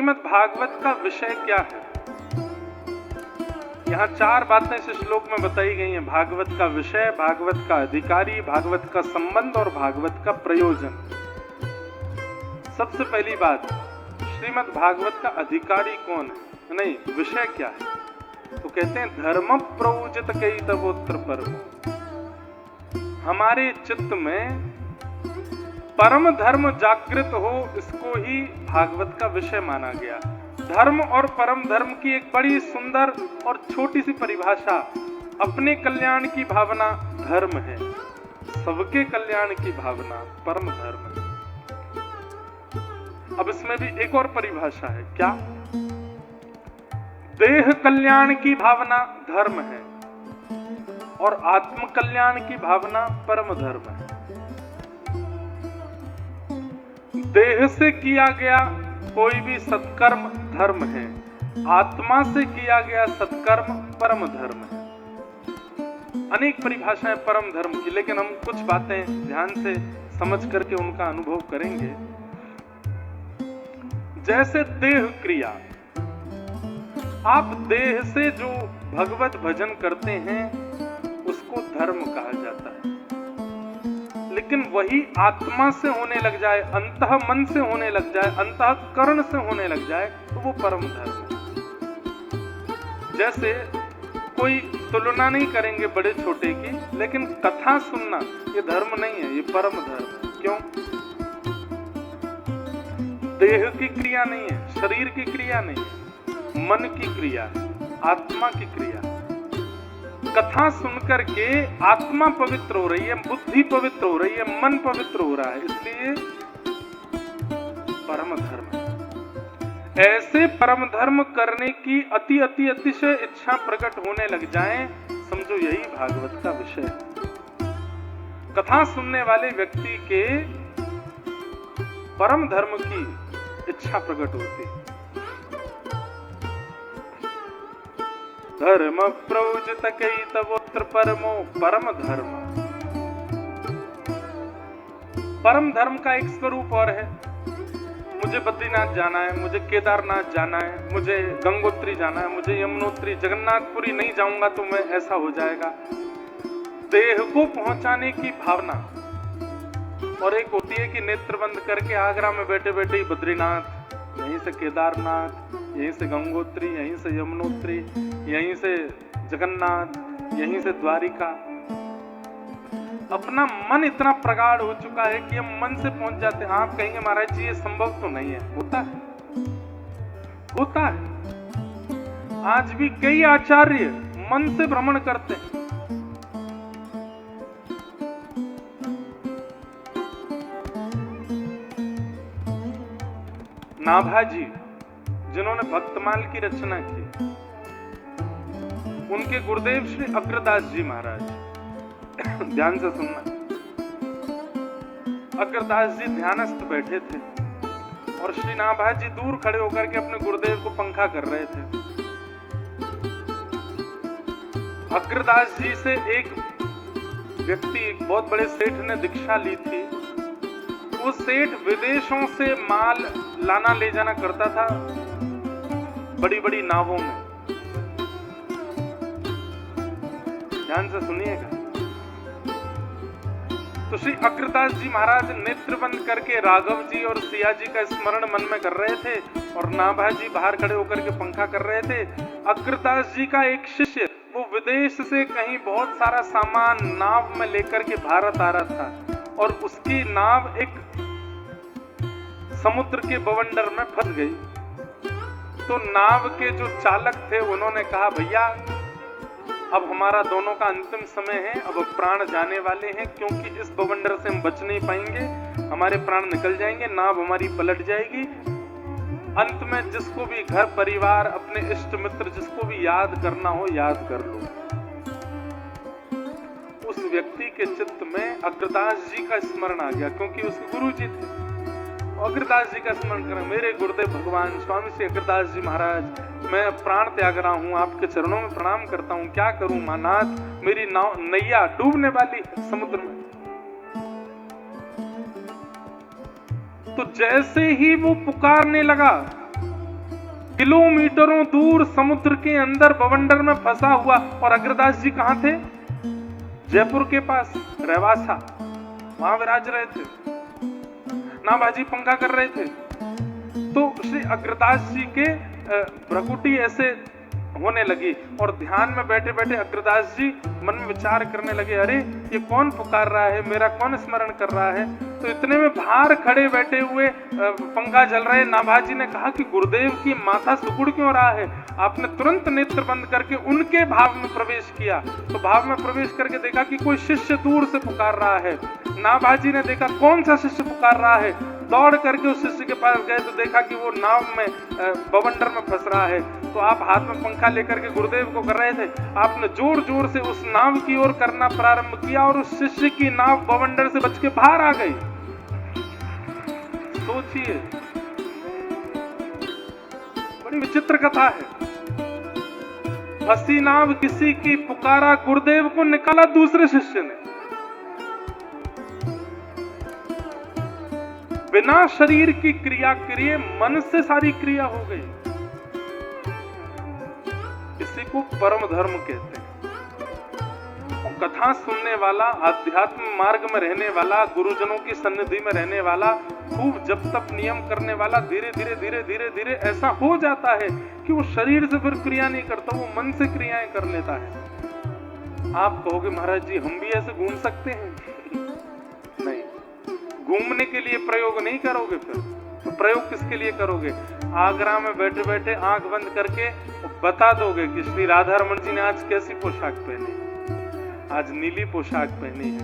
श्रीमद् भागवत का विषय क्या है? यहाँ 4 बातें इस श्लोक में बताई गई हैं। भागवत का विषय, भागवत का अधिकारी, भागवत का संबंध और भागवत का प्रयोजन। सबसे पहली बात, श्रीमद् भागवत का अधिकारी कौन है? नहीं, विषय क्या है? तो कहते हैं धर्म प्रयोजित कैतवोत्र परमो। हमारे चित्त में परम धर्म जागृत हो, इसको ही भागवत का विषय माना गया। धर्म और परम धर्म की एक बड़ी सुंदर और छोटी सी परिभाषा, अपने कल्याण की भावना धर्म है, सबके कल्याण की भावना परम धर्म है। अब इसमें भी एक और परिभाषा है, क्या? देह कल्याण की भावना धर्म है और आत्म कल्याण की भावना परम धर्म है। देह से किया गया कोई भी सत्कर्म धर्म है, आत्मा से किया गया सत्कर्म परम धर्म है। अनेक परिभाषाएं परम धर्म की, लेकिन हम कुछ बातें ध्यान से समझ करके उनका अनुभव करेंगे। जैसे देह क्रिया, आप देह से जो भगवत भजन करते हैं उसको धर्म कहा जाता है, लेकिन वही आत्मा से होने लग जाए, अंतः मन से होने लग जाए, अंतः करण से होने लग जाए तो वो परम धर्म है। जैसे कोई तुलना नहीं करेंगे बड़े छोटे की, लेकिन कथा सुनना ये धर्म नहीं है, ये परम धर्म है। क्यों? देह की क्रिया नहीं है, शरीर की क्रिया नहीं है, मन की क्रिया है, आत्मा की क्रिया। कथा सुनकर के आत्मा पवित्र हो रही है, बुद्धि पवित्र हो रही है, मन पवित्र हो रहा है, इसलिए परम धर्म है। ऐसे परम धर्म करने की अतिशय इच्छा प्रकट होने लग जाए, समझो यही भागवत का विषय है। कथा सुनने वाले व्यक्ति के परम धर्म की इच्छा प्रकट होती है। धर्म प्रयोजित कैतवोत्र परमो, परम धर्म। परम धर्म का एक स्वरूप और है। मुझे बद्रीनाथ जाना है, मुझे केदारनाथ जाना है, मुझे गंगोत्री जाना है, मुझे यमुनोत्री, जगन्नाथपुरी नहीं जाऊंगा तो मैं ऐसा हो जाएगा। देह को पहुंचाने की भावना। और एक होती है कि नेत्र बंद करके आगरा में बैठे बैठे ही बद्रीनाथ, यहीं से केदारनाथ, यहीं से गंगोत्री, यहीं से यमुनोत्री, यहीं से जगन्नाथ, यहीं से द्वारिका। अपना मन इतना प्रगाढ़ हो चुका है कि हम मन से पहुंच जाते हैं। आप कहेंगे महाराज जी ये संभव तो नहीं है। होता है, होता है। आज भी कई आचार्य मन से भ्रमण करते हैं। नाभाजी जिन्होंने भक्तमाल की रचना की, उनके गुरुदेव श्री अग्रदास जी महाराज, ध्यान से सुनना। अग्रदास जी ध्यानस्थ बैठे थे और श्री नाभाजी दूर खड़े होकर के अपने गुरुदेव को पंखा कर रहे थे। अग्रदास जी से एक व्यक्ति, एक बहुत बड़े सेठ ने दीक्षा ली थी। वो सेठ विदेशों से माल लाना ले जाना करता था बड़ी बड़ी नावों में। ध्यान से सुनिएगा। तो श्री अग्रदास जी महाराज नेत्र बंद करके राघव जी और सिया जी का स्मरण मन में कर रहे थे और नाभाजी बाहर खड़े होकर के पंखा कर रहे थे। अग्रदास जी का एक शिष्य, वो विदेश से कहीं बहुत सारा सामान नाव में लेकर के भारत आ रहा था और उसकी नाव एक समुद्र के बवंडर में फंस गई। तो नाव के जो चालक थे उन्होंने कहा, भैया अब हमारा दोनों का अंतिम समय है, अब प्राण जाने वाले हैं, क्योंकि इस बवंडर से हम बच नहीं पाएंगे, हमारे प्राण निकल जाएंगे, नाव हमारी पलट जाएगी। अंत में जिसको भी घर परिवार, अपने इष्ट मित्र, जिसको भी याद करना हो याद कर लो। उस व्यक्ति के चित्त में अग्रदास जी का स्मरण आ गया, क्योंकि उसके गुरु जी थे। अग्रदास जी का स्मरण करें, मेरे गुरुदेव भगवान स्वामी श्री अग्रदास जी महाराज, मैं प्राण त्याग रहा हूँ, आपके चरणों में प्रणाम करता हूँ, क्या करूं महानाथ, मेरी नैया डूबने वाली है समुद्र में। तो जैसे ही वो पुकारने लगा किलोमीटरों दूर समुद्र के अंदर बवंडर में फंसा हुआ। और अग्रदास जी कहां थे? जयपुर के पास रहवासा, वहां विराज रहे थे। नाभाजी पंखा कर रहे थे। तो श्री अग्रदास जी के भ्रकुटी ऐसे होने लगी और ध्यान में बैठे बैठे अग्रदास जी मन में विचार करने लगे, अरे ये कौन पुकार रहा है, मेरा कौन स्मरण कर रहा है। तो इतने में बाहर खड़े बैठे हुए पंखा जल रहे नाभाजी ने कहा कि गुरुदेव की माथा सुकुड़ क्यों रहा है। आपने तुरंत नेत्र बंद करके उनके भाव में प्रवेश किया। तो भाव में प्रवेश करके देखा कि कोई शिष्य दूर से पुकार रहा है। नाभाजी ने देखा कौन सा शिष्य पुकार रहा है, दौड़ करके उस शिष्य के पास गए तो देखा कि वो नाव में बवंडर में फंस रहा है। तो आप हाथ में पंखा लेकर के गुरुदेव को कर रहे थे। आपने जोर जोर से उस नाव की ओर करना प्रारंभ किया और उस शिष्य की नाव बवंडर से बच के बाहर आ गई। सोचिए, बड़ी विचित्र कथा है। फंसी नाव किसी की, पुकारा गुरुदेव को, निकाला दूसरे शिष्य ने। बिना शरीर की क्रिया किए मन से सारी क्रिया हो गई। इसी को परम धर्म कहते हैं। और कथा सुनने वाला, आध्यात्म मार्ग में रहने वाला, गुरुजनों की सन्निधि में रहने वाला, खूब जप तप नियम करने वाला, धीरे धीरे धीरे धीरे धीरे ऐसा हो जाता है कि वो शरीर से फिर क्रिया नहीं करता, वो मन से क्रियाएं कर लेता है। आप कहोगे महाराज जी हम भी ऐसे घूम सकते हैं? नहीं, घूमने के लिए प्रयोग नहीं करोगे। फिर तो प्रयोग किसके लिए करोगे? आगरा में बैठे बैठे आंख बंद करके बता दोगे कि श्री राधा रमन जी ने आज कैसी पोशाक पहनी, आज नीली पोशाक पहनी है,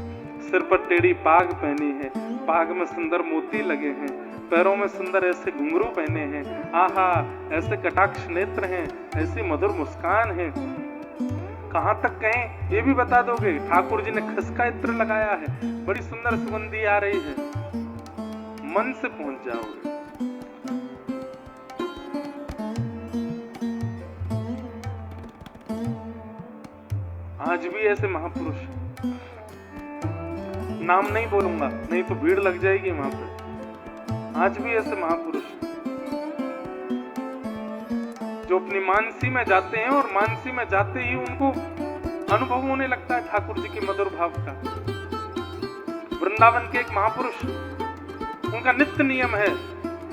सिर पर टेढ़ी पाग पहनी है, पाग में सुंदर मोती लगे हैं, पैरों में सुंदर ऐसे घुंघरू पहने हैं, आहा ऐसे कटाक्ष नेत्र हैं, ऐसी मधुर मुस्कान है। कहां तक कहें ये भी बता दोगे। ठाकुर जी ने खसका इत्र लगाया है, बड़ी सुंदर सुगंधी आ रही है। मन से पहुंच जाओगे। आज भी ऐसे महापुरुष, नाम नहीं बोलूंगा नहीं तो भीड़ लग जाएगी वहां पे। आज भी ऐसे महापुरुष जो अपनी मानसी में जाते हैं और मानसी में जाते ही उनको अनुभव होने लगता है ठाकुर जी के मधुर भाव का। वृंदावन के एक महापुरुष, उनका नित्य नियम है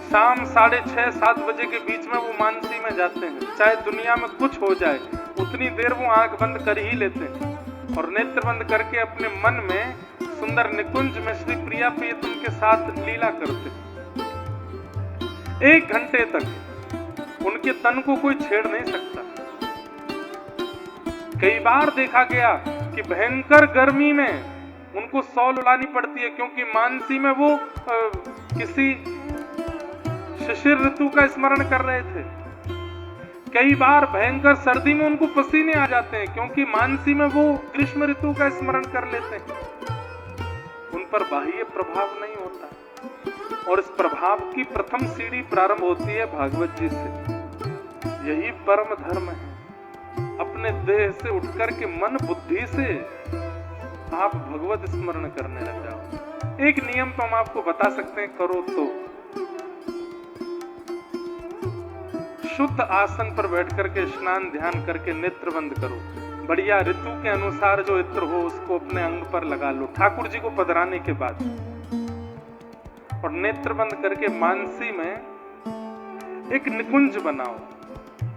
शाम 6:30-7 बजे के बीच में वो मानसी में जाते हैं। चाहे दुनिया में कुछ हो जाए उतनी देर वो आंख बंद कर ही लेते हैं और नेत्र बंद करके अपने मन में सुंदर निकुंज में श्री प्रिया प्रियतम के साथ लीला करते। 1 घंटे तक उनके तन को कोई छेड़ नहीं सकता। कई बार देखा गया कि भयंकर गर्मी में उनको सौल उलानी पड़ती है क्योंकि मानसी में वो किसी शिशिर ऋतु का स्मरण कर रहे थे। कई बार भयंकर सर्दी में उनको पसीने आ जाते हैं क्योंकि मानसी में वो ग्रीष्म ऋतु का स्मरण कर लेते हैं। उन पर बाह्य प्रभाव नहीं होता और इस प्रभाव की प्रथम सीढ़ी प्रारंभ होती है भागवत जी से। यही परम धर्म है। अपने देह से उठकर के मन बुद्धि से आप भगवत स्मरण करने लग जाओ। एक नियम तो हम आपको बता सकते हैं, करो तो शुद्ध आसन पर बैठ करके स्नान ध्यान करके नेत्र बंद करो। बढ़िया ऋतु के अनुसार जो इत्र हो उसको अपने अंग पर लगा लो ठाकुर जी को पधराने के बाद, और नेत्र बंद करके मानसी में एक निकुंज बनाओ।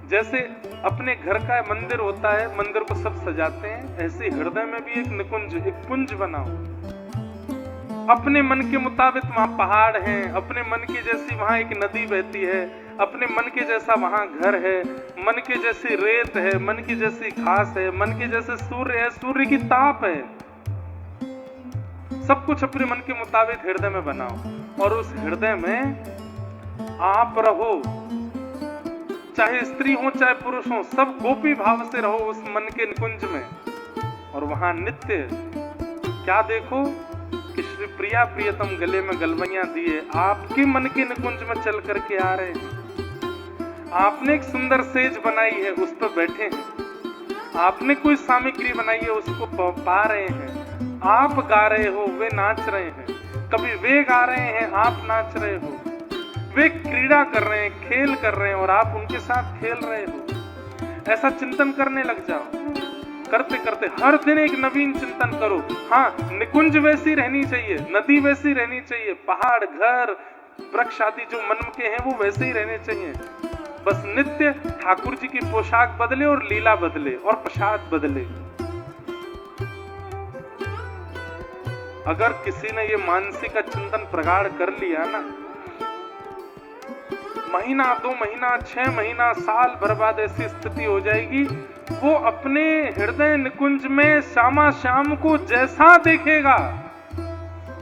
जैसे अपने घर का मंदिर होता है, मंदिर को सब सजाते हैं, ऐसे हृदय में भी एक निकुंज, एक कुंज बनाओ। अपने मन के मुताबिक वहां पहाड़ हैं, अपने मन की जैसी वहां एक नदी बहती है, अपने मन के जैसा वहां घर है, मन के जैसी रेत है, मन की जैसी घास है, मन के जैसे सूर्य है, सूर्य की ताप है। सब कुछ अपने मन के मुताबिक हृदय में बनाओ और उस हृदय में आप रहो। चाहे स्त्री हो चाहे पुरुष हो, सब गोपी भाव से रहो उस मन के निकुंज में। और वहां नित्य क्या देखो कि श्री प्रिया प्रियतम गले में गलवैयां दिए आपके मन के निकुंज में चल करके आ रहे हैं। आपने एक सुंदर सेज बनाई है, उस पर बैठे हैं। आपने कोई सामग्री बनाई है, उसको पा रहे हैं। आप गा रहे हो, वे नाच रहे हैं। कभी वे गा रहे हैं, आप नाच रहे हो। वे क्रीड़ा कर रहे हैं, खेल कर रहे हैं और आप उनके साथ खेल रहे हो। ऐसा चिंतन करने लग जाओ। करते करते हर दिन एक नवीन चिंतन करो। हाँ, निकुंज वैसी रहनी चाहिए, नदी वैसी रहनी चाहिए, पहाड़, घर, वृक्ष आदि जो मन के हैं वो वैसे ही रहने चाहिए। बस नित्य ठाकुर जी की पोशाक बदले और लीला बदले और प्रसाद बदले। अगर किसी ने ये मानसिक का चिंतन प्रगाढ़ कर लिया ना, महीना, 2 महीना, 6 महीना, साल भर बाद ऐसी स्थिति हो जाएगी, वो अपने हृदय निकुंज में श्यामा श्याम को जैसा देखेगा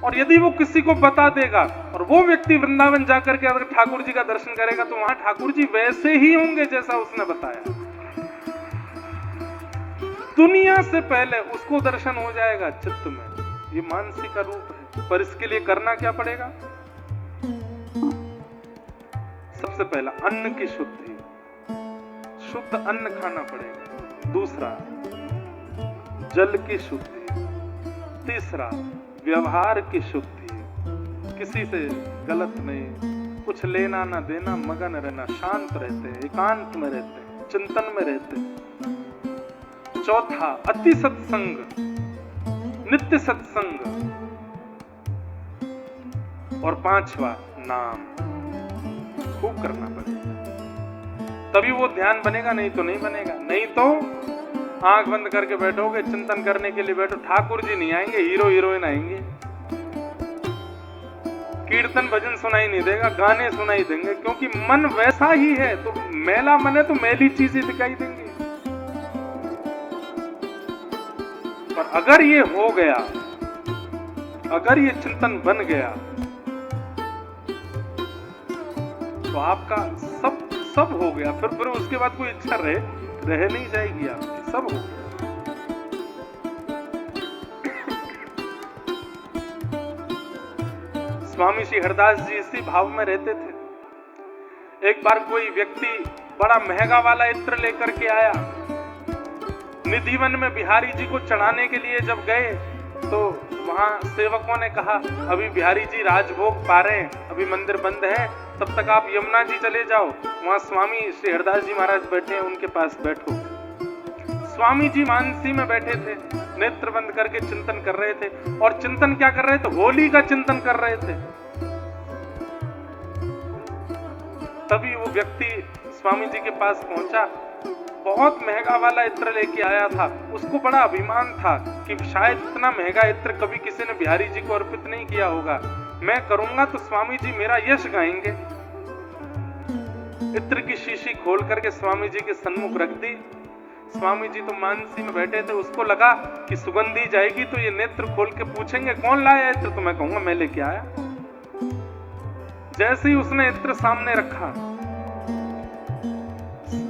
और यदि वो किसी को बता देगा और वो व्यक्ति वृंदावन जाकर के अगर ठाकुर जी का दर्शन करेगा तो वहां ठाकुर जी वैसे ही होंगे जैसा उसने बताया। दुनिया से पहले उसको दर्शन हो जाएगा चित्त में। ये मानसिक का रूप है। पर इसके लिए करना क्या पड़ेगा? सबसे पहला अन्न की शुद्धि, शुद्ध अन्न खाना पड़ेगा। दूसरा जल की शुद्धि। तीसरा व्यवहार की शुद्धि, किसी से गलत नहीं, कुछ लेना ना देना, मगन रहना, शांत रहते हैं, एकांत में रहते हैं, चिंतन में रहते हैं। चौथा अति सत्संग, नित्य सत्संग। और पांचवा नाम खूब करना पड़ेगा, तभी वो ध्यान बनेगा, नहीं तो नहीं बनेगा। नहीं तो आंख बंद करके बैठोगे, चिंतन करने के लिए बैठो, ठाकुर जी नहीं आएंगे, हीरो हीरोइन आएंगे। कीर्तन भजन सुनाई नहीं देगा, गाने सुनाई देंगे, क्योंकि मन वैसा ही है। तो मैला मन है तो मैली चीजें दिखाई देंगी। पर अगर ये हो गया, अगर ये चिंतन बन गया, तो आपका सब हो गया। फिर उसके बाद कोई इच्छा रह नहीं जाएगी आपकी, सब हो गया। स्वामी श्री हरदास जी इसी भाव में रहते थे। एक बार कोई व्यक्ति बड़ा महंगा वाला इत्र लेकर के आया। निधिवन में बिहारी जी को चढ़ाने के लिए जब गए तो वहां सेवकों ने कहा, अभी बिहारी जी राजभोग पा रहे हैं, अभी मंदिर बंद है, तब तक आप यमुना जी चले जाओ, वहां स्वामी श्री हरदास जी महाराज बैठे हैं, उनके पास बैठो। स्वामी जी मानसी में बैठे थे, नेत्र बंद करके चिंतन कर रहे थे। और चिंतन क्या कर रहे थे? होली का चिंतन कर रहे थे। तभी वो व्यक्ति स्वामी जी के पास पहुंचा, बहुत महंगा वाला इत्र लेके आया था। उसको बड़ा अभिमान था कि शायद इतना महंगा इत्र कभी किसी ने बिहारी जी को अर्पित नहीं किया होगा, मैं करूंगा तो स्वामी जी मेरा यश गाएंगे। इत्र की शीशी खोल करके स्वामी जी के सन्मुख रख दी। स्वामी जी तो मानसी में बैठे थे, उसको लगा कि सुगंधी जाएगी तो ये नेत्र खोल के पूछेंगे कौन लाया इत्र, तो मैं कहूंगा मैं लेके आया। जैसे ही उसने इत्र सामने रखा,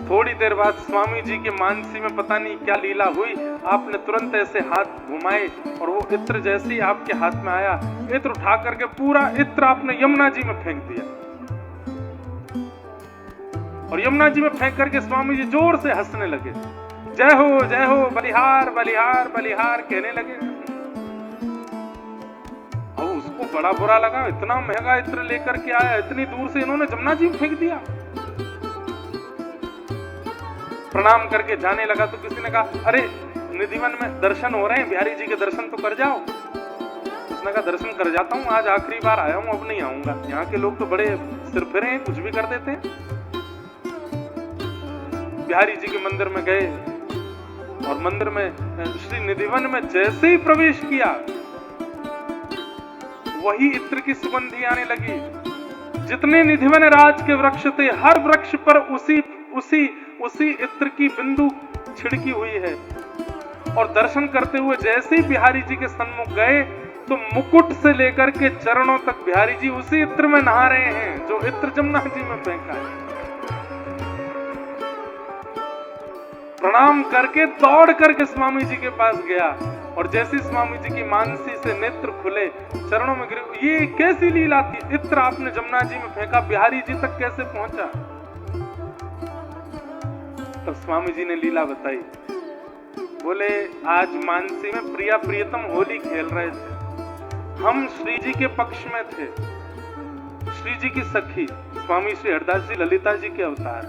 थोड़ी देर बाद स्वामी जी के मानसी में पता नहीं क्या लीला हुई, आपने तुरंत ऐसे हाथ घुमाए और वो इत्र जैसे ही आपके हाथ में आया, इत्र उठा करके पूरा इत्र आपने यमुना जी में फेंक दिया। और यमुना जी में फेंक करके स्वामी जी जोर से हंसने लगे, जय हो बलिहार बलिहार बलिहार कहने लगे। अब उसको बड़ा बुरा लगा, इतना महंगा इत्र लेकर के आया, इतनी दूर से इन्होंने यमुना जी में फेंक दिया। प्रणाम करके जाने लगा तो किसी ने कहा, अरे निधिवन में दर्शन हो रहे हैं, बिहारी जी के दर्शन तो कर जाओ। उसने कहा दर्शन कर जाता हूँ, आज आखिरी बार आया हूँ, अब नहीं आऊंगा। यहाँ के लोग तो बड़े सिर फिरे हैं, कुछ भी कर देते हैं। बिहारी जी के मंदिर में गए और मंदिर में श्री निधिवन में जैसे ही प्रवेश किया, वही इत्र की सुगंधी आने लगी। जितने निधिवन राज के वृक्ष थे, हर वृक्ष पर उसी इत्र की बिंदु छिड़की हुई है। और दर्शन करते हुए जैसे ही बिहारी जी के सन्मुख गए तो मुकुट से लेकर के चरणों तक बिहारी जी उसी इत्र में नहा रहे हैं जो इत्र जमुना जी में फेंका है। प्रणाम करके दौड़ करके स्वामी जी के पास गया और जैसे स्वामी जी की मानसी से नेत्र खुले, चरणों में गिरे। ये कैसी लीला थी? इत्र आपने जमुना जी में फेंका, बिहारी जी तक कैसे पहुंचा? तब स्वामी जी ने लीला बताई। बोले, आज मानसी में प्रिया प्रियतम होली खेल रहे थे, हम श्री जी के पक्ष में थे। श्री जी की सखी स्वामी श्री हरदास जी ललिता जी के अवतार।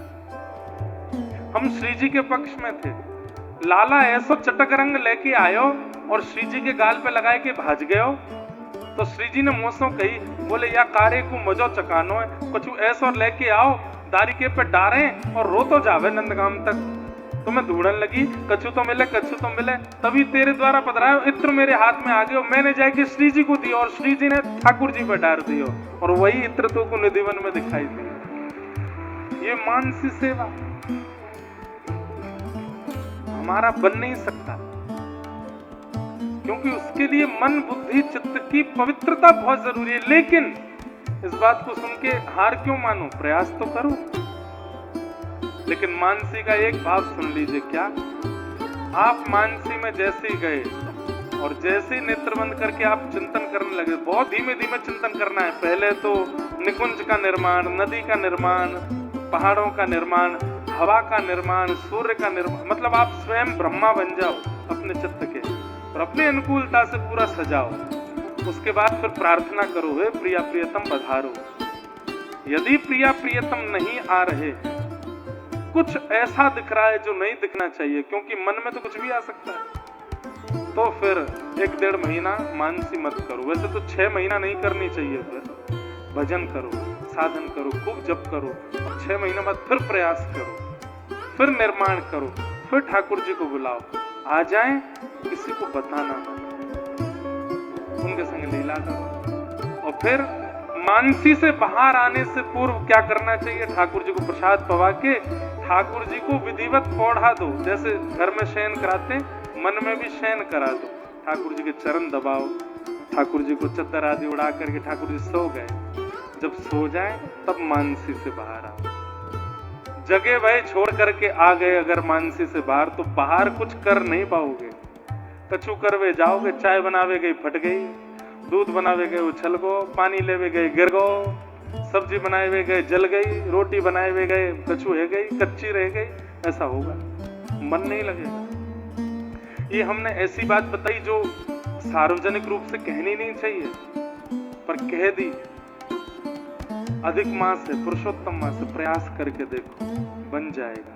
हम श्री जी के पक्ष में थे। लाला ऐसो चटक रंग लेके आयो और श्री जी के गाल पे लगाए के भाज गयो। तो श्री जी ने मोसों कही, बोले या कारे को मजो चकानो है, कुछ ऐसो लेके आओ दारिके पे डारे और रो तो जावे नंदगाम तक। तो मैं ढूंढन लगी, कछु तो मिले कछु तो मिले, तभी तेरे द्वारा पधरायो इत्र मेरे हाथ में आ गयो। मैंने जाके श्री जी को दियो और श्री जी ने ठाकुर जी पे डाल दियो और वही इत्र तो को निधिवन में दिखाई दी। ये मानसी सेवा हमारा बन नहीं सकता, क्योंकि उसके लिए मन बुद्धि चित्त की पवित्रता बहुत जरूरी है। लेकिन इस बात को सुन के हार क्यों मानो, प्रयास तो करो। लेकिन मानसी का एक भाव सुन लीजिए, क्या आप मानसी में जैसे ही गए और जैसे ही नेत्र बंद करके आप चिंतन करने लगे, बहुत धीमे धीमे चिंतन करना है। पहले तो निकुंज का निर्माण, नदी का निर्माण, पहाड़ों का निर्माण, हवा का निर्माण, सूर्य का निर्माण, मतलब आप स्वयं ब्रह्मा बन जाओ अपने चित्त के और अपने अनुकूलता से पूरा सजाओ। उसके बाद फिर प्रार्थना करो, हे प्रिया प्रियतम पधारो। यदि प्रिया प्रियतम नहीं आ रहे, कुछ ऐसा दिख रहा है जो नहीं दिखना चाहिए, क्योंकि मन में तो कुछ भी आ सकता है, तो फिर 1-1.5 महीना मानसी मत करो। वैसे तो 6 महीना नहीं करनी चाहिए। फिर भजन करो, साधन करो, खूब जप करो, 6 महीने बाद फिर प्रयास करो, फिर निर्माण करो, फिर ठाकुर जी को बुलाओ, आ जाएं, किसी को बताना मत, उनके संग लीला करो। और फिर मानसी से बाहर आने से पूर्व क्या करना चाहिए, ठाकुर जी को प्रसाद पवा के ठाकुर जी को विधिवत पौढ़ा दो। जैसे घर में शयन कराते, मन में भी शयन करा दो। ठाकुर जी के चरण दबाओ, ठाकुर जी को चद्दर आदि उड़ा करके ठाकुर जी सो गए। जब सो जाए तब मानसी से बाहर आओ। जगह वही छोड़ करके आ गए अगर मानसी से बाहर, तो बाहर कुछ कर नहीं पाओगे। कछु करवे जाओगे, चाय बनावे गई फट गई, दूध बनावे गए उछल गो, पानी लेवे गए गिर गो, सब्जी बनाए हुए गए जल गई, रोटी बनाए हुए गए कछु है गई, कच्ची रह गई। ऐसा होगा, मन नहीं लगेगा। ये हमने ऐसी बात बताई जो सार्वजनिक रूप से कहनी नहीं चाहिए, पर कह दी। अधिक मास है, पुरुषोत्तम मास है, प्रयास करके देखो, बन जाएगा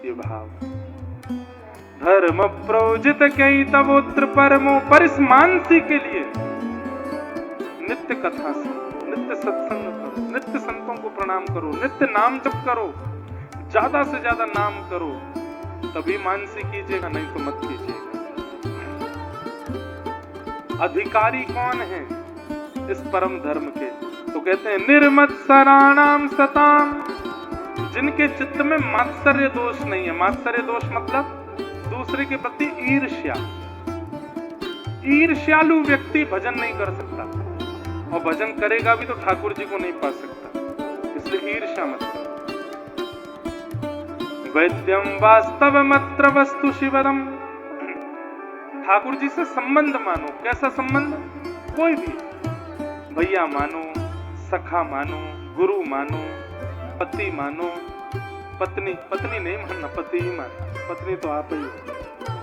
ये भाव। धर्म प्रोजित कई तवोत्र परमो, पर इस मानसी के लिए नित्य कथा से, नित्य सत्संग करो, नित्य संतों को प्रणाम करो, नित्य नाम जप करो, ज्यादा से ज्यादा नाम करो, तभी मानसी कीजिएगा, नहीं तो मत कीजिएगा। अधिकारी कौन है इस परम धर्म के, तो कहते हैं निर्मत्सराणाम सताम, जिनके चित्त में मात्सर्य दोष नहीं है। मात्सर्य दोष मतलब दूसरे के प्रति ईर्ष्या। ईर्ष्यालु व्यक्ति भजन नहीं कर सकता, और भजन करेगा भी तो ठाकुर जी को नहीं पा सकता, इसलिए ईर्ष्या मत करो। वैद्यम वास्तवमत्र वस्तु शिवरम, ठाकुर जी से संबंध मानो। कैसा संबंध? कोई भी, भैया मानो, सखा मानो, गुरु मानो, पति मानो, पत्नी नहीं मानना, पति ही मानो। पत्नी तो आप ही हो,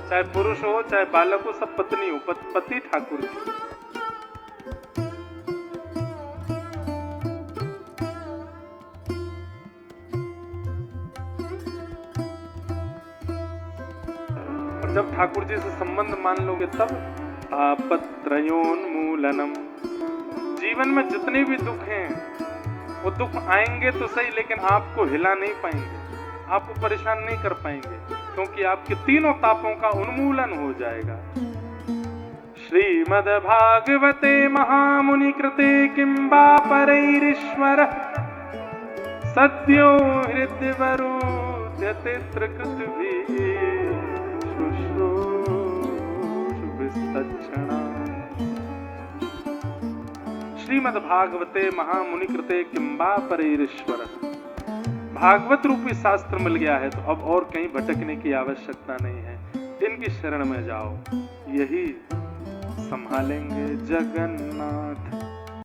चाहे पुरुष हो चाहे बालक हो, सब पत्नी हो, पति ठाकुर जी। और जब ठाकुर जी से संबंध मान लोगे तब तापत्रयोन्मूलनम, जीवन में जितने भी दुख हैं वो दुख आएंगे तो सही, लेकिन आपको हिला नहीं पाएंगे, आपको परेशान नहीं कर पाएंगे, क्योंकि आपके तीनों तापों का उन्मूलन हो जाएगा। श्रीमद् भागवते महामुनि कृते किं वा परैरीश्वर सद्यो हृद्यवरुध्यते त्रिकृतिभिः शुश्रूषुभिस्तच्छणा। श्रीमद् भागवते महामुनि कृते किं वा परैरीश्वर, भागवत रूपी शास्त्र मिल गया है तो अब और कहीं भटकने की आवश्यकता नहीं है, इनकी शरण में जाओ, यही संभालेंगे जगन्नाथ।